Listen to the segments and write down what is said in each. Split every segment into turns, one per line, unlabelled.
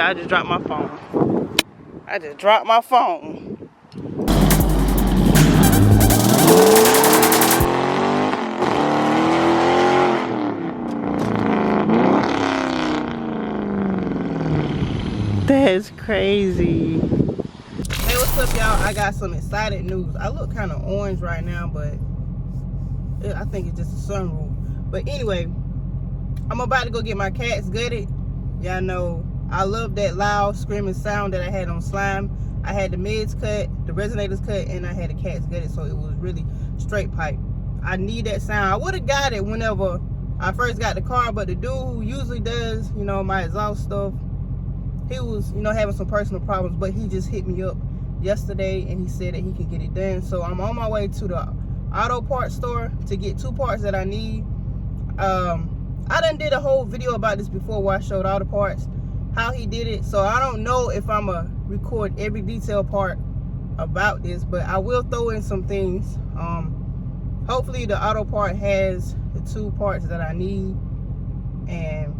I just dropped my phone. I just dropped my phone. That's crazy. Hey, what's up, y'all? I got some excited news. I look kind of orange right now, but I think it's just a sunroof. But anyway, I'm about to go get my cats gutted. Y'all know I love that loud screaming sound that I had on Slime. I had the mids cut, the resonators cut, and I had the cats gutted, so it was really straight pipe. I need that sound. I would have got it whenever I first got the car, but the dude who usually does, you know, my exhaust stuff, he was, you know, having some personal problems, but he just hit me up yesterday and he said that he could get it done. So I'm on my way to the auto parts store to get 2 parts that I need. I done did a whole video about this before where I showed all the parts, how he did it. So I don't know if I'm gonna record every detail part about this, but I will throw in some things. Hopefully the auto part has the 2 parts that I need, and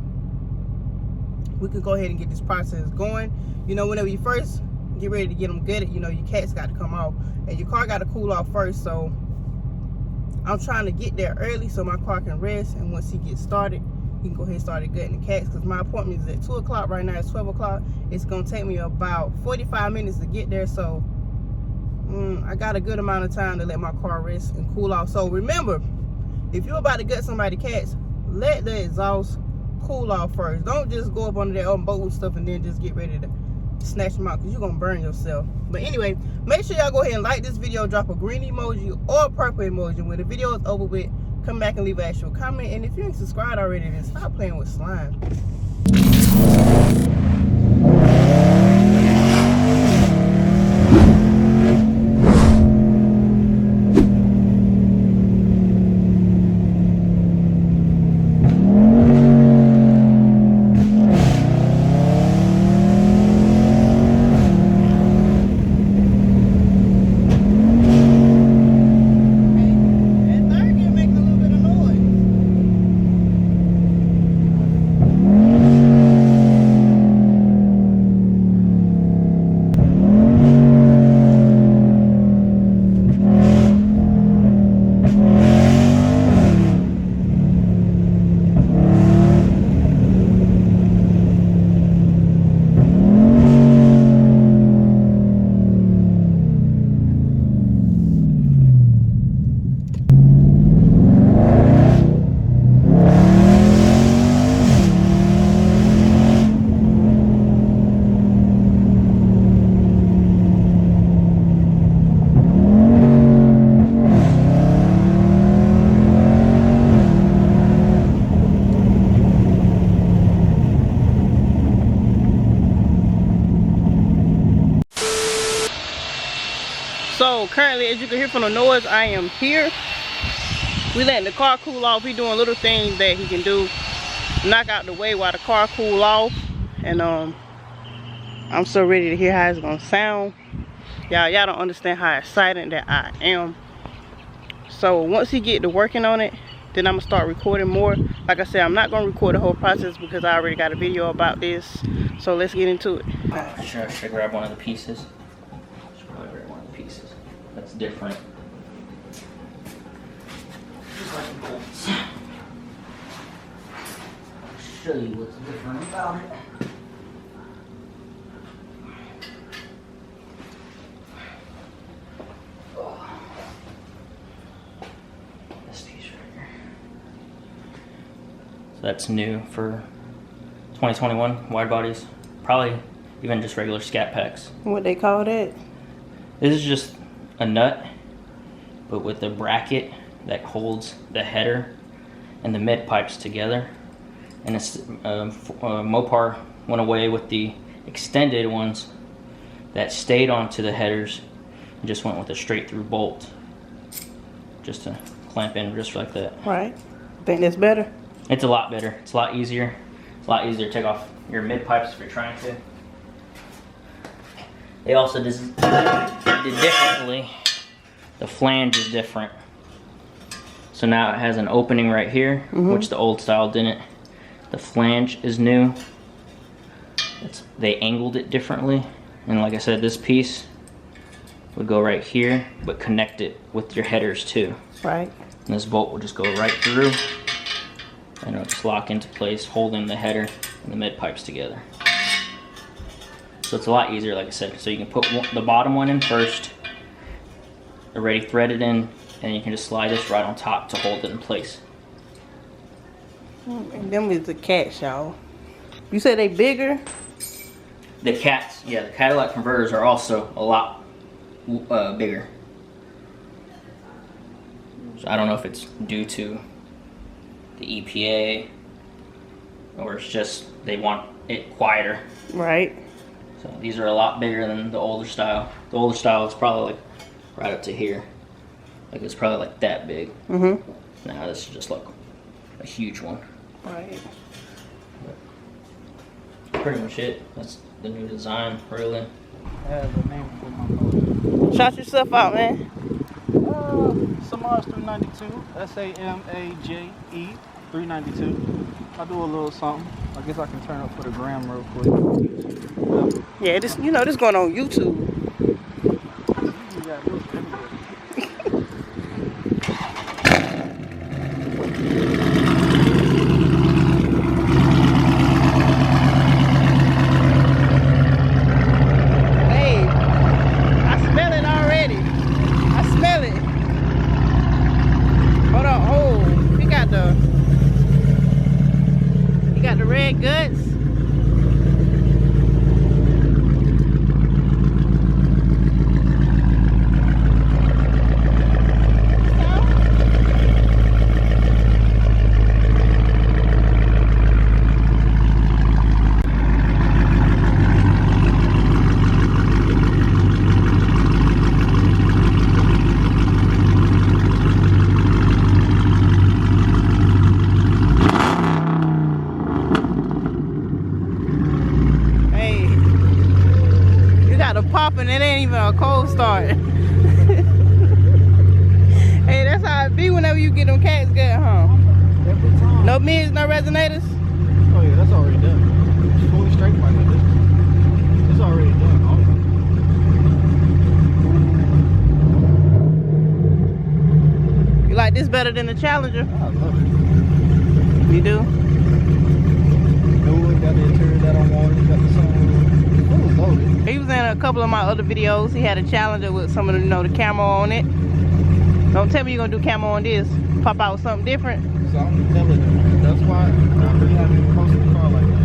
we can go ahead and get this process going. You know, whenever you first get ready to get them gutted, you know, your cats got to come off and your car got to cool off first. So I'm trying to get there early so my car can rest, and once he gets started, he can go ahead and start gutting the cats, because my appointment is at 2 o'clock. Right now it's 12 o'clock. It's going to take me about 45 minutes to get there, so I got a good amount of time to let my car rest and cool off. So remember, if you're about to gut somebody's cats, let the exhaust cool off first. Don't just go up under that boat and stuff and then just get ready to snatch them out, because you're gonna burn yourself. But anyway, make sure y'all go ahead and like this video, drop a green emoji or a purple emoji. When the video is over with, come back and leave an actual comment. And if you ain't subscribed already, then stop playing with slime. So currently, as you can hear from the noise, I am here. We letting the car cool off. We doing little things that he can do, knock out the way while the car cool off. And I'm so ready to hear how it's gonna sound. Y'all don't understand how excited that I am. So once he get to working on it, then I'm gonna start recording more. Like I said, I'm not gonna record the whole process because I already got a video about this. So let's get into it.
Should I grab one of the pieces? Should probably grab one of the pieces. That's different. Just like bolts. I'll show you what's different about it. This piece right here. So that's new for 2021 wide bodies. Probably even just regular Scat Packs.
What they call that?
This is just a nut, but with a bracket that holds the header and the mid pipes together. And it's Mopar went away with the extended ones that stayed onto the headers and just went with a straight through bolt, just to clamp in just like that.
Right. Think that's better?
It's a lot better. It's a lot easier. It's a lot easier to take off your mid pipes if you're trying to. They also did differently. The flange is different. So now it has an opening right here, which the old style didn't. The flange is new. It's they angled it differently. And like I said, this piece would go right here, but connect it with your headers too.
Right.
And this bolt will just go right through, and it'll just lock into place, holding the header and the mid pipes together. So it's a lot easier, like I said. So you can put the bottom one in first, already threaded in, and you can just slide this right on top to hold it in place.
And them is the cats, y'all. You said they bigger?
The cats, yeah, the Cadillac converters are also a lot bigger. So I don't know if it's due to the EPA or it's just they want it quieter.
Right.
So these are a lot bigger than the older style. The older style is probably like right up to here. Like it's probably like that big.
Mm-hmm.
Now this is just like a huge one.
Right.
But pretty much it. That's the new design, really.
I have a name for my motor.
Shout yourself out, man.
Samaj 392. SAMAJE 392. I do a little something. I guess I can turn up for the gram real quick.
Yeah, this this going on YouTube.
You got this everywhere.
Guts. Popping, it ain't even a cold start. Hey, that's how it be whenever you get them cats good, huh?
Every time.
No mids, no resonators?
Oh yeah, that's already done. It's fully straight like this. It's already done.
You like this better than the Challenger?
I love it.
You do?
No, got the interior that I wanted, got the sunroof. It was loaded.
He was in a couple of my other videos. He had a Challenger with some of the, the camo on it. Don't tell me you're gonna do camo on this. Pop out with something different.
So I'm intelligent. That's why I really haven't posted the car like that.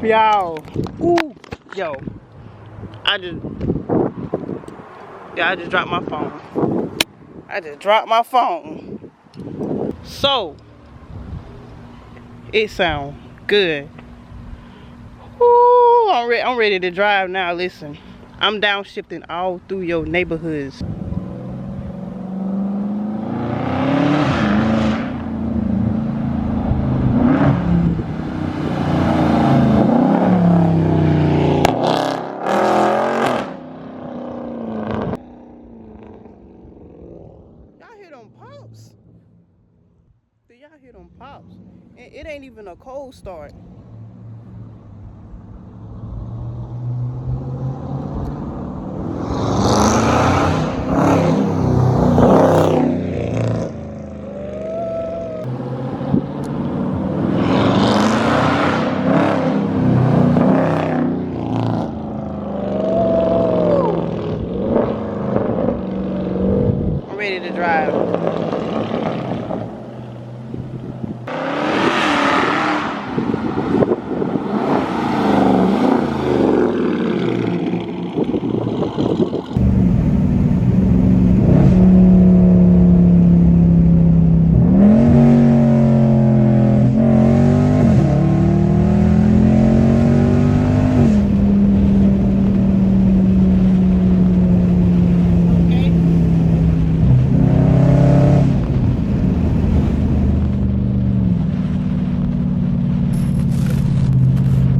Yo, ooh, yo, I just dropped my phone. I just dropped my phone. So it sounds good. Ooh, I'm ready to drive now. Listen, I'm downshifting all through your neighborhoods. Y'all hear them pops? Do y'all hear them pops? And it ain't even a cold start.